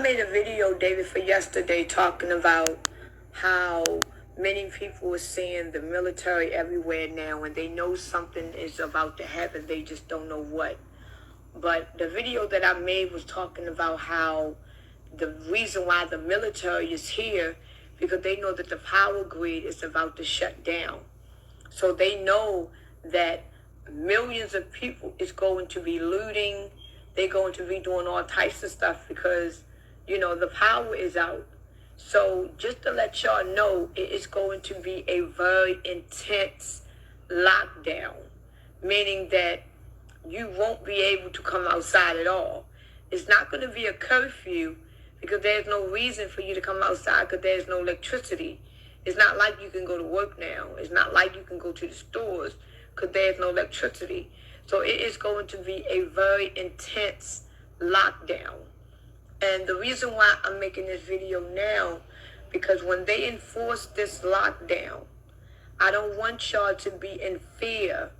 made a video day before yesterday talking about how many people are seeing the military everywhere now and they know something is about to happen, they just don't know what. But the video that I made was talking about how the reason why the military is here, because they know that the power grid is about to shut down. So they know that millions of people is going to be looting. They're going to be doing all types of stuff because, the power is out. So just to let y'all know, it is going to be a very intense lockdown, meaning that you won't be able to come outside at all. It's not going to be a curfew because there's no reason for you to come outside because there's no electricity. It's not like you can go to work now. It's not like you can go to the stores because there's no electricity. So it is going to be a very intense lockdown. And the reason why I'm making this video now, because when they enforce this lockdown, I don't want y'all to be in fear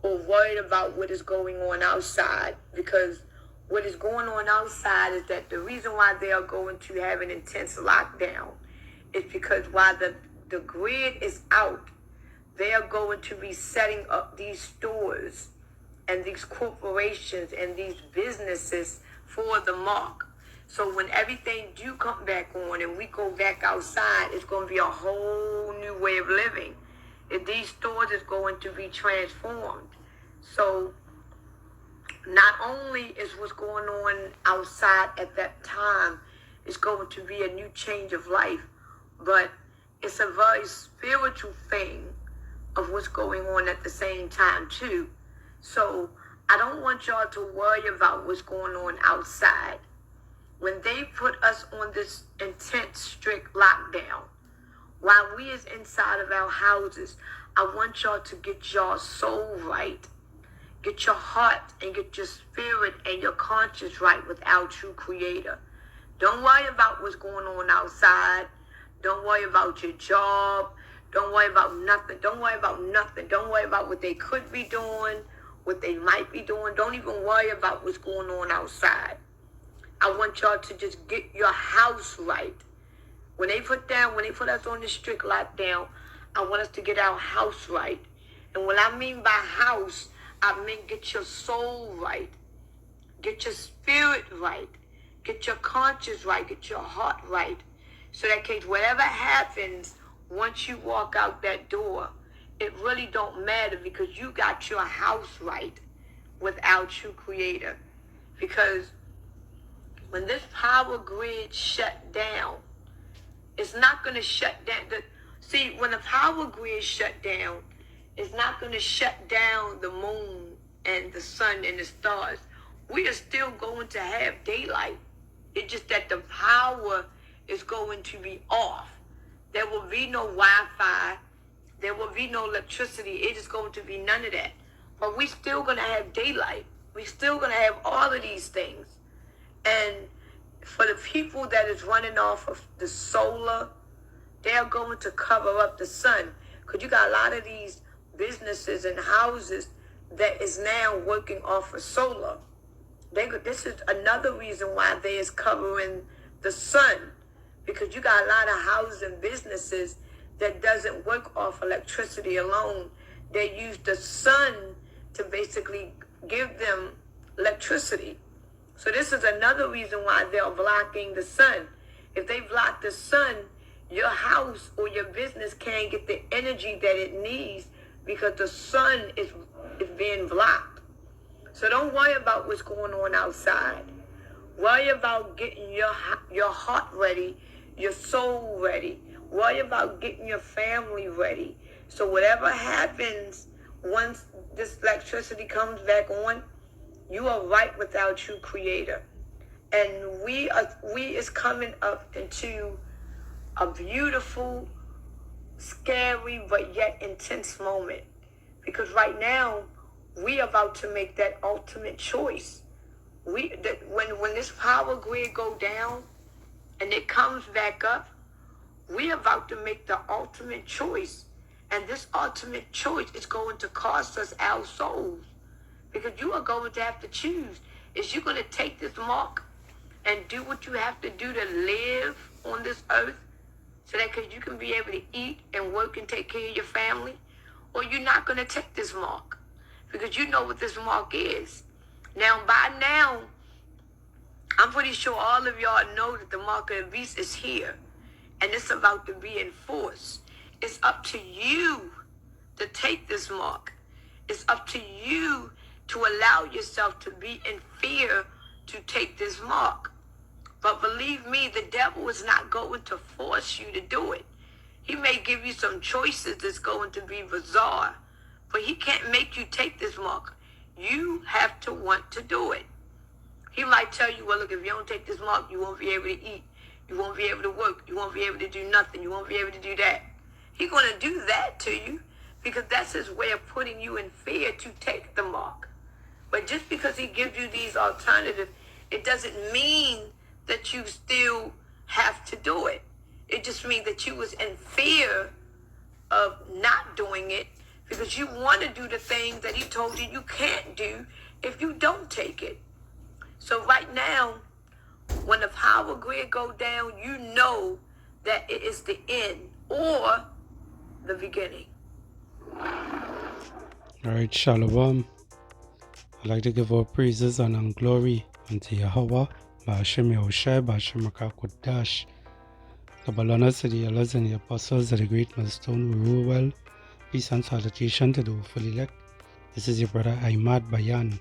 or worried about what is going on outside, because what is going on outside is that the reason why they are going to have an intense lockdown is because while the grid is out, they are going to be setting up these stores and these corporations and these businesses for the mark. So when everything do come back on and we go back outside, it's going to be a whole new way of living. If these stores is going to be transformed. So not only is what's going on outside at that time, it's going to be a new change of life, but it's a very spiritual thing of what's going on at the same time too. So I don't want y'all to worry about what's going on outside. When they put us on this intense, strict lockdown, while we is inside of our houses, I want y'all to get your soul right. Get your heart and get your spirit and your conscience right with our true creator. Don't worry about what's going on outside. Don't worry about your job. Don't worry about nothing. Don't worry about nothing. Don't worry about what they could be doing, what they might be doing. Don't even worry about what's going on outside. I want y'all to just get your house right. When they put us on this strict lockdown, I want us to get our house right. And what I mean by house, I mean get your soul right. Get your spirit right. Get your conscience right. Get your heart right. So that case, whatever happens, once you walk out that door, it really don't matter because you got your house right with our true creator. Because when this power grid shut down, it's not going to shut down. See, when the power grid shut down, it's not going to shut down the moon and the sun and the stars. We are still going to have daylight. It's just that the power is going to be off. There will be no Wi-Fi. There will be no electricity. It is going to be none of that. But we still going to have daylight. We still going to have all of these things. And for the people that is running off of the solar, they're going to cover up the sun. Because you got a lot of these businesses and houses that is now working off of solar. This is another reason why they is covering the sun. Because you got a lot of houses and businesses that doesn't work off electricity alone. They use the sun to basically give them electricity. So this is another reason why they're blocking the sun. If they block the sun, your house or your business can't get the energy that it needs because the sun is being blocked. So don't worry about what's going on outside. Worry about getting your heart ready, your soul ready. Worry about getting your family ready. So whatever happens once this electricity comes back on, you are right with our true creator. And we is coming up into a beautiful, scary, but yet intense moment. Because right now, we are about to make that ultimate choice. When this power grid go down and it comes back up, we are about to make the ultimate choice. And this ultimate choice is going to cost us our souls. Because you are going to have to choose. Is you going to take this mark and do what you have to do to live on this earth so that you can be able to eat and work and take care of your family? Or you're not going to take this mark because you know what this mark is. Now, by now, I'm pretty sure all of y'all know that the mark of the beast is here and it's about to be enforced. It's up to you to take this mark. It's up to you to allow yourself to be in fear to take this mark. But believe me, the devil is not going to force you to do it. He may give you some choices that's going to be bizarre, but he can't make you take this mark. You have to want to do it. He might tell you, well, look, if you don't take this mark, you won't be able to eat. You won't be able to work. You won't be able to do nothing. You won't be able to do that. He's going to do that to you because that's his way of putting you in fear to take the mark. But just because he gives you these alternatives, it doesn't mean that you still have to do it. It just means that you was in fear of not doing it because you want to do the things that he told you you can't do if you don't take it. So right now, when the power grid go down, you know that it is the end or the beginning. All right, Shalom. I'd like to give all praises and glory unto Yahweh, Ba'ashem Yahushai, Ba'ashem HaKadosh. Double honors to the elders and the apostles of the great milestone who rule well. Peace and salutation to the full elect. This is your brother Ahmad Bayan,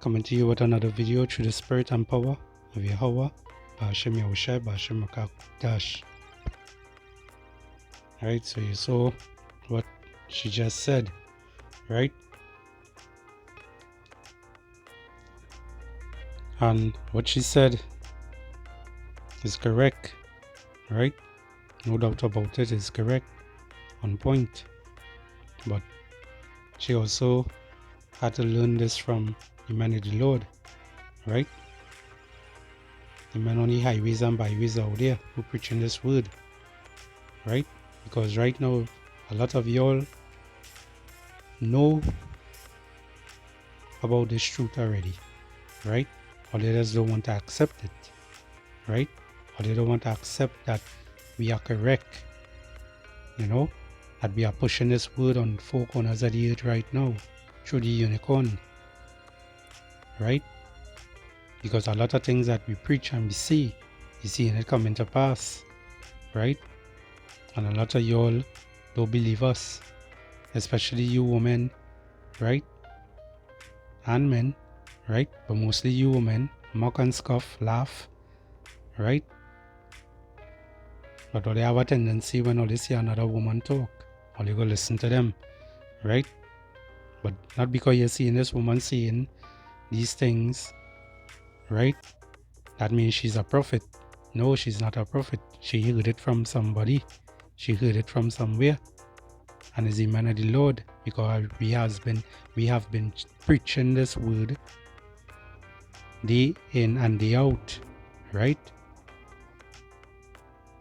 coming to you with another video through the spirit and power of Yahweh, Ba'ashem Yahushai, Ba'ashem HaKadosh. Alright, so you saw what she just said, right? And what she said is correct, right? No doubt about it, is correct, on point. But she also had to learn this from the man of the Lord, right? The men on the highways and byways out there who preaching this word, right? Because right now, a lot of y'all know about this truth already, right? Or they just don't want to accept it, right? Or they don't want to accept that we are correct, that we are pushing this word on four corners of the earth right now through the unicorn, right? Because a lot of things that we preach and we see, you see it coming to pass, right? And a lot of y'all don't believe us, especially you women, right? And men, right? But mostly you women, mock and scoff, laugh, right? But they have a tendency when they see another woman talk, or they go listen to them, right? But not because you're seeing this woman saying these things, right? That means she's a prophet. No, she's not a prophet. She heard it from somebody. She heard it from somewhere. And is the man of the Lord, because we have been preaching this word day in and day out, right?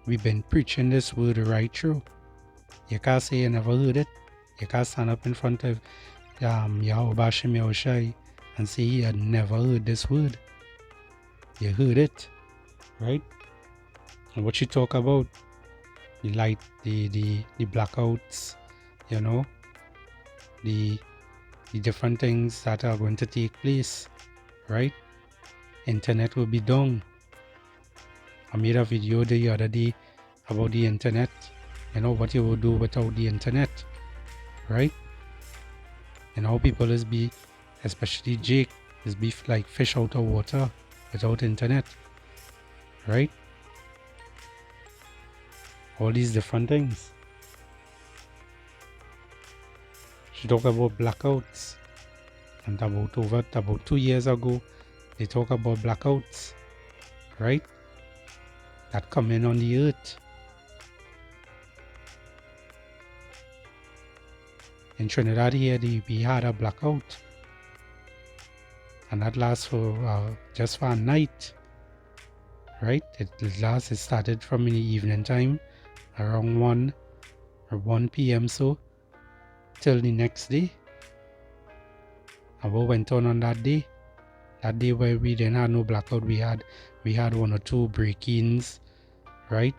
We've been preaching this word right through. You can't say you never heard it. You can't stand up in front of Yahweh Ba'ashem Yahushai and say you had never heard this word. You heard it, right? And what you talk about, the light, the blackouts, the different things that are going to take place, right? Internet will be down. I made a video the other day about the internet, what you will do without the internet, right? And how people is be, especially Jake, is be like fish out of water without internet, right? All these different things. She talked about blackouts, and about 2 years ago, they talk about blackouts, right? That come in on the earth. In Trinidad here, we had a blackout, and that lasts for just for a night, right? It started from in the evening time, around 1 p.m. so, till the next day. And what went on that day? That day where we didn't have no blackout, we had 1 or 2 break-ins, right?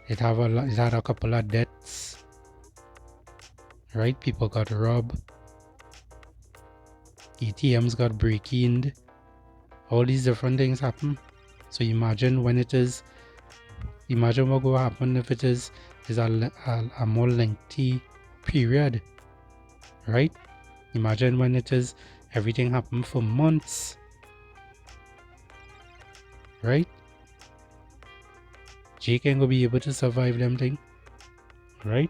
It had a couple of deaths, right? People got robbed, ATMs got break-in, all these different things happen. So imagine what will happen if it is a more lengthy period, right? Imagine when it is everything happen for months, right? Jake ain't gonna be able to survive them thing, right?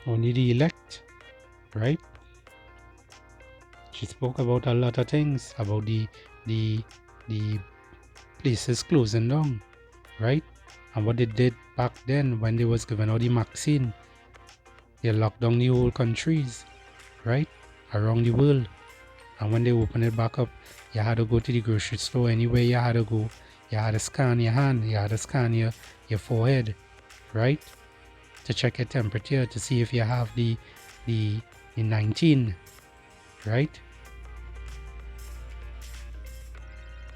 Only the elect, right? She spoke about a lot of things, about the places closing down, right? And what they did back then when they was giving out the vaccine. They locked down the whole countries, right? Around the world. And when they opened it back up, you had to go to the grocery store anywhere you had to go. You had to scan your hand, you had to scan your forehead, right? To check your temperature to see if you have the 19, right?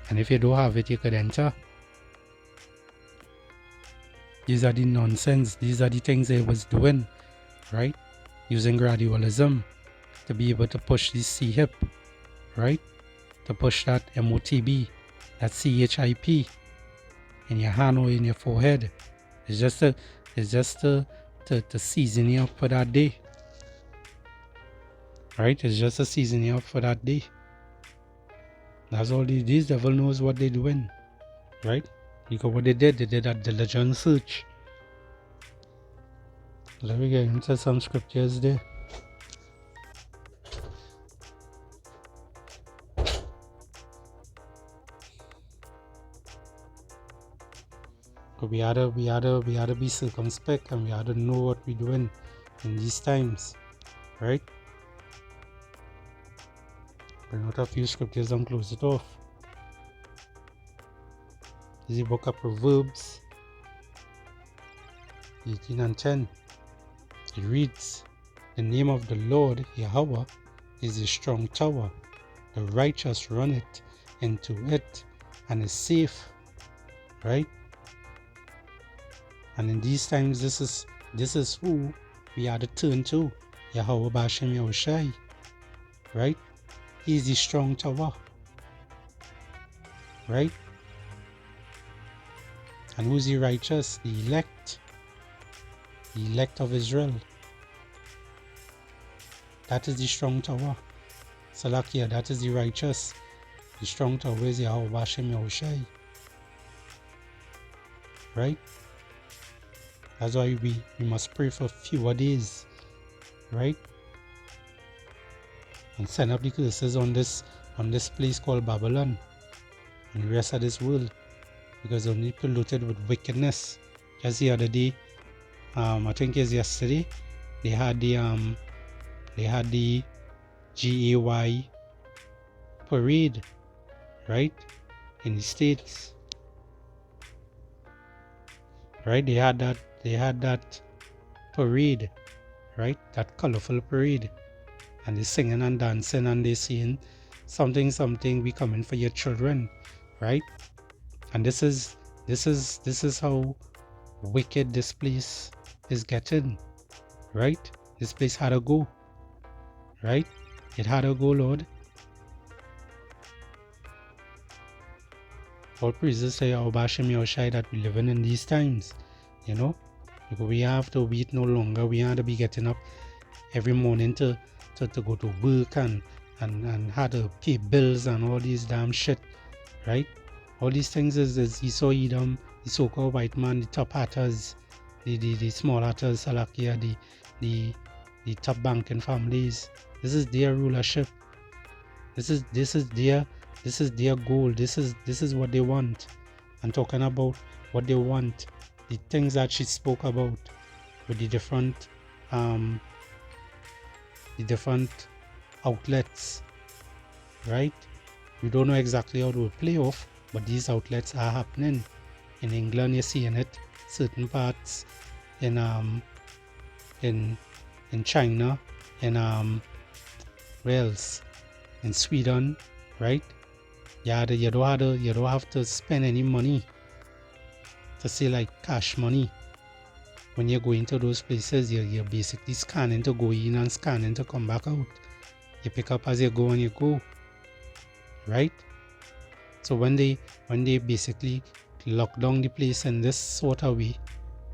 And if you don't have it, you could enter. These are the nonsense. These are the things they was doing, right? Using gradualism to be able to push this C-hip, right? To push that MOTB, that CHIP in your hand or in your forehead. It's just to season you up for that day, right? It's just to season you up for that day. That's all these devil knows what they're doing, right? Because what they did a diligent search. Let me get into some scriptures there. We had to be circumspect, and we had to know what we're doing in these times, right? Bring out a few scriptures and close it off. This is the book of Proverbs 18 and 10. It reads, "The name of the Lord Yahweh is a strong tower. The righteous run it into it and is safe." Right? And in these times, this is who we are to turn to, Yahweh Bashem Yahushai, right? He is the strong tower, right? And who's the righteous? The elect of Israel. That is the strong tower. Salakia, that is the righteous. The strong tower is Yahweh Bashem Yahushai, right? That's why we must pray for fewer days, right? And send up the curses on this place called Babylon and the rest of this world, because they're only polluted with wickedness. Just the other day, I think it's yesterday, they had the GAY parade, right, in the States, right? They had that parade, right? That colorful parade, and they're singing and dancing and they're saying something, we coming for your children, right? And this is how wicked this place is getting, right? This place had to go, right? It had to go, Lord. All praises to Yahweh Bashem Yahushai that we're living in these times, you know, because we have to wait no longer. We have to be getting up every morning to go to work and have to pay bills and all these damn shit, right? All these things is Esau Edom, the so-called white man, the top hatters, the small hatters, Salakia, the top banking families. This is their rulership. This is their goal. This is what they want. I'm talking about what they want. The things that she spoke about with the different outlets, right? We don't know exactly how it will play off, but these outlets are happening. In England, you're seeing it. Certain parts in China, in where else? in Sweden, right? You don't have to spend any money to say like cash money. When you go into those places, you're basically scanning to go in and scanning to come back out. You pick up as you go and you go, right? So when they basically lock down the place in this sort of way,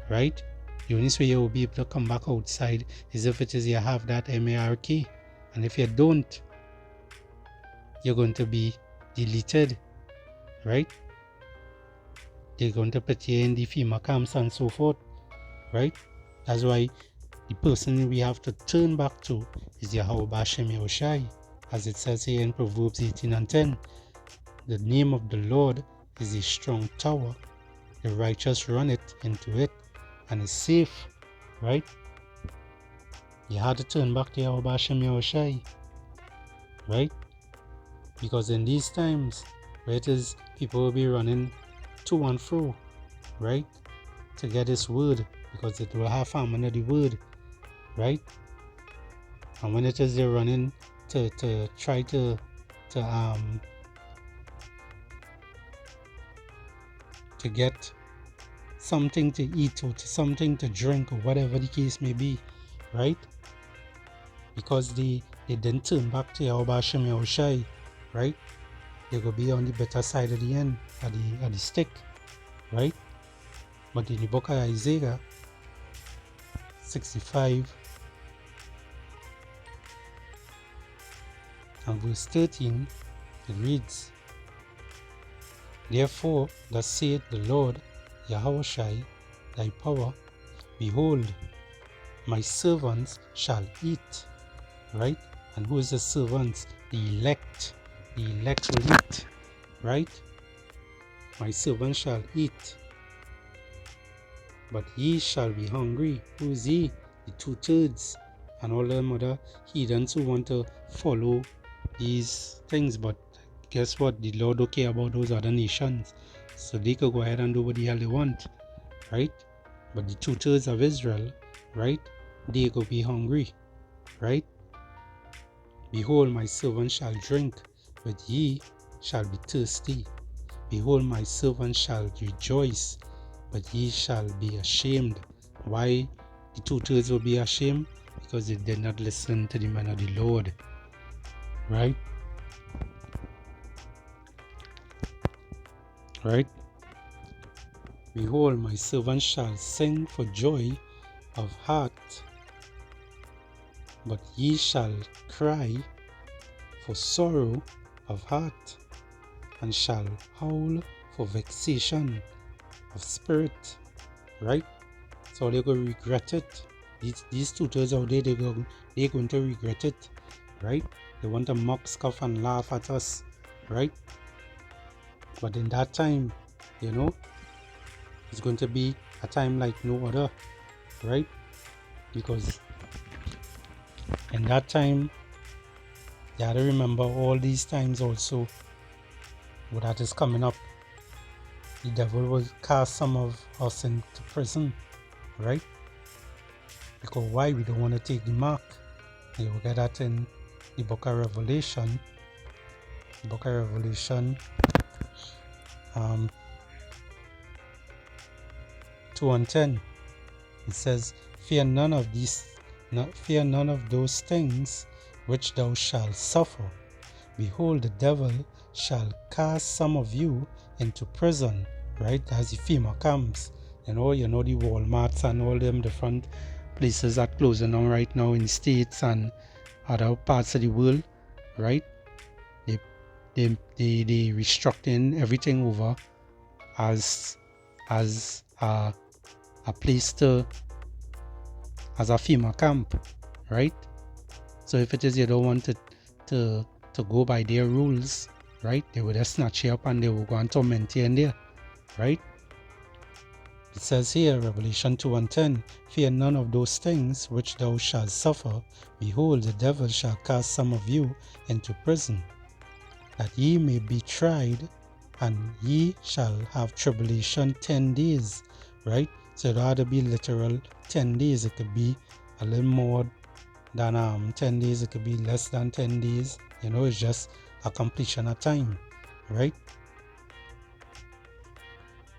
right? The only way you will be able to come back outside is if it is you have that MARK. And if you don't, you're going to be deleted, right? They're going to put you in the FEMA camps and so forth, right? That's why the person we have to turn back to is Yahweh Bashem Yahushai, as it says here in Proverbs 18 and 10. The name of the Lord is a strong tower. The righteous run into it and is safe, right? You had to turn back to Yahweh Bashem Yahushai, right? Because in these times, where it is people will be running to and fro, right? To get this word, because it will have famine of the word, right? And when it is they're running to try to get something to eat or something to drink or whatever the case may be, right? Because they didn't turn back to Yahweh Bashem Yahushai, right? They will be on the better side of the end, of the stick, right? But in the book of Isaiah 65 and verse 13, it reads, Therefore, thus saith the Lord, Yahushai, thy power, behold, my servants shall eat, right? And who is the servants? The elect. The elect will eat, right? My servants shall eat, but ye shall be hungry. Who is ye? The 2/3 and all them other heathens who want to follow these things. But guess what? The Lord don't care about those other nations, so they could go ahead and do what the hell they want, right? But the 2/3 of Israel, right? They go be hungry, right? Behold, my servant shall drink, but ye shall be thirsty. Behold, my servant shall rejoice, but ye shall be ashamed. Why the 2/3 will be ashamed? Because they did not listen to the man of the Lord, right? Right? Behold, my servant shall sing for joy of heart, but ye shall cry for sorrow of heart, and shall howl for vexation of spirit, right? So they're going to regret it. These 2/3 out there, they're going to regret it, right? They want to mock, scoff, and laugh at us, right? But in that time, you know, it's going to be a time like no other, right? Because in that time, you have to remember all these times also what that is coming up. The devil will cast some of us into prison, right? Because why? We don't want to take the mark. You will get that in the book of Revelation. The book of Revelation 2:10. It says, fear none of those things which thou shalt suffer. Behold, the devil shall cast some of you into prison, right? As the FEMA camps, you know the Walmarts and all them different places are closing down right now in the States and other parts of the world, right? They restructuring everything over as a place as a FEMA camp, right? So if it is you don't want to go by their rules, right, they will just snatch you up and they will go and torment you in there, right? It says here, Revelation 2:10, fear none of those things which thou shalt suffer. Behold, the devil shall cast some of you into prison, that ye may be tried, and ye shall have tribulation 10 days, right? So it ought to be literal 10 days. It could be a little more than 10 days. It could be less than 10 days, It's just a completion of time, right?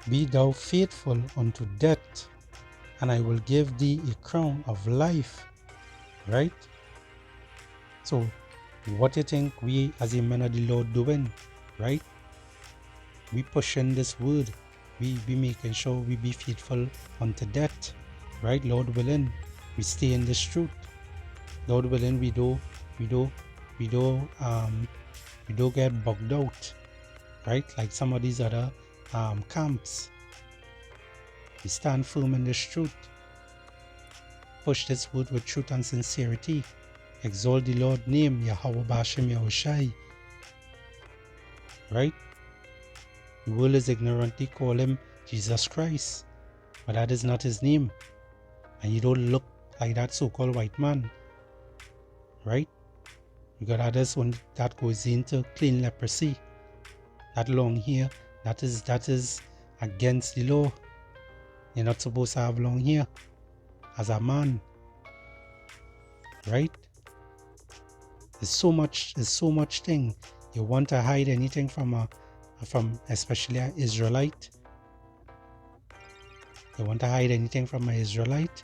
Be thou faithful unto death, and I will give thee a crown of life, right? So what do you think we as a men of the Lord doing, right? We pushing this word. We be making sure we be faithful unto death, right? Lord willing, we stay in this truth. Lord willing, we don't get bugged out, right? Like some of these other camps. We stand firm in this truth. Push this word with truth and sincerity. Exalt the Lord's name, Yahweh Bashem Yahushai. Right? The world is ignorantly call him Jesus Christ, but that is not his name. And you don't look like that so-called white man. Right? You got others one that goes into clean leprosy. That long hair, that is against the law. You're not supposed to have long hair as a man. Right? There's so much thing. You want to hide anything from especially an Israelite. You want to hide anything from an Israelite,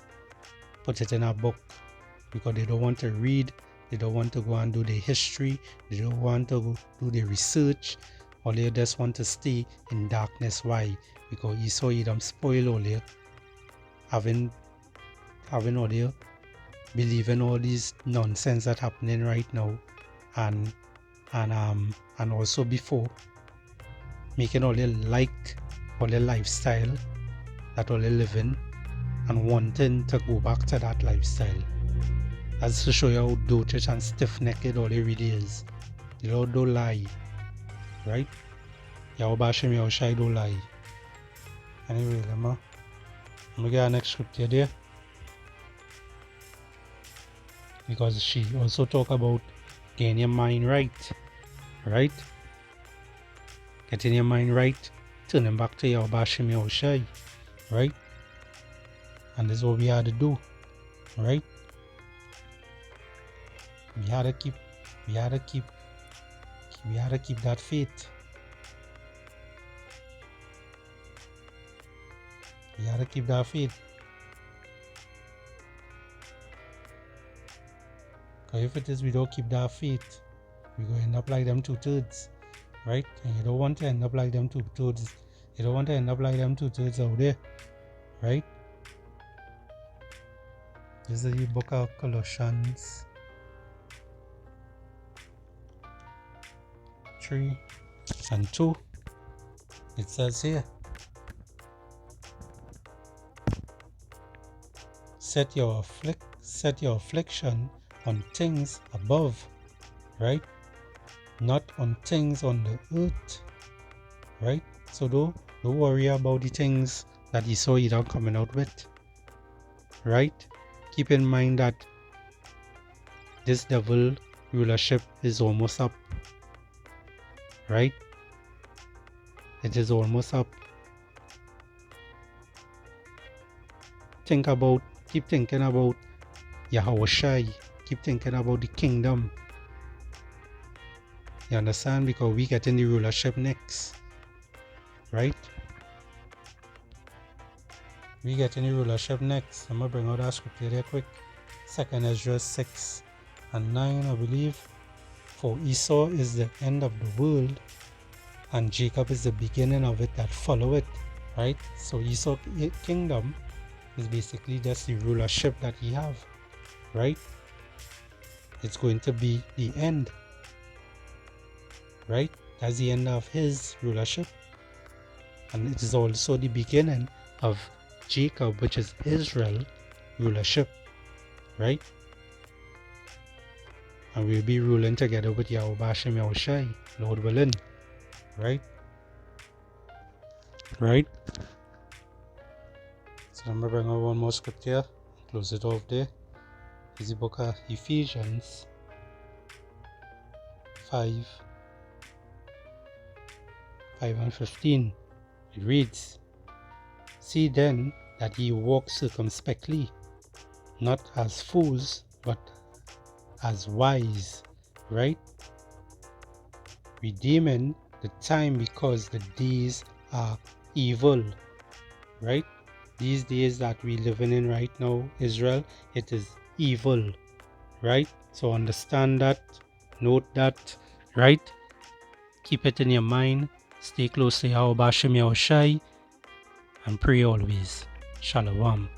put it in a book, because they don't want to read, they don't want to go and do the history, they don't want to go do the research, or they just want to stay in darkness. Why? Because Esau Edom spoil all there, having all there, believing all these nonsense that happening right now, and also before, making all their all their lifestyle that all they living, and wanting to go back to that lifestyle. That's to show you how dotage and stiff-necked all it really is. The Lord don't lie, right? Yahweh Bashem Yahushai don't lie. Anyway, I'm gonna get our next scripture there, because she also talk about getting your mind right, right? Getting your mind right, turning back to Yahweh Bashem Yahushai, right? And this is what we had to do, right? We had to keep that faith. We had to keep that faith. Because if it is we don't keep that faith, we're going to end up like them 2/3, right? And you don't want to end up like them 2/3. You don't want to end up like them 2/3 out there, right? This is the book of Colossians 3:2. It says here, set your affliction on things above, right? Not on things on the earth, right? So don't worry about the things that Esau Edom coming out with, right? Keep in mind that this devil rulership is almost up, right? It is almost up. Keep thinking about Yahushai. Keep thinking about the kingdom. You understand? Because we get in the rulership next, right? We get in the rulership next. I'm gonna bring out that scripture there quick. 2nd Ezra 6:9, I believe. For Esau is the end of the world, and Jacob is the beginning of it that follow it, right? So Esau kingdom is basically just the rulership that he have, right? It's going to be the end, right? That's the end of his rulership, and it is also the beginning of Jacob, which is Israel rulership, right? And we'll be ruling together with Yahweh Bashem Yahushai, Lord willing, right? Right? So I'm going to bring out one more scripture, close it off there. It's the book of Ephesians 5:15. It reads, see then that ye walk circumspectly, not as fools, but as wise, right? redeeming the time because the days are evil, right? These days that we living in right now, Israel, it is evil, right? So understand that, note that, right? Keep it in your mind. Stay close to Yahweh Bashem Yahushai and pray always. Shalom.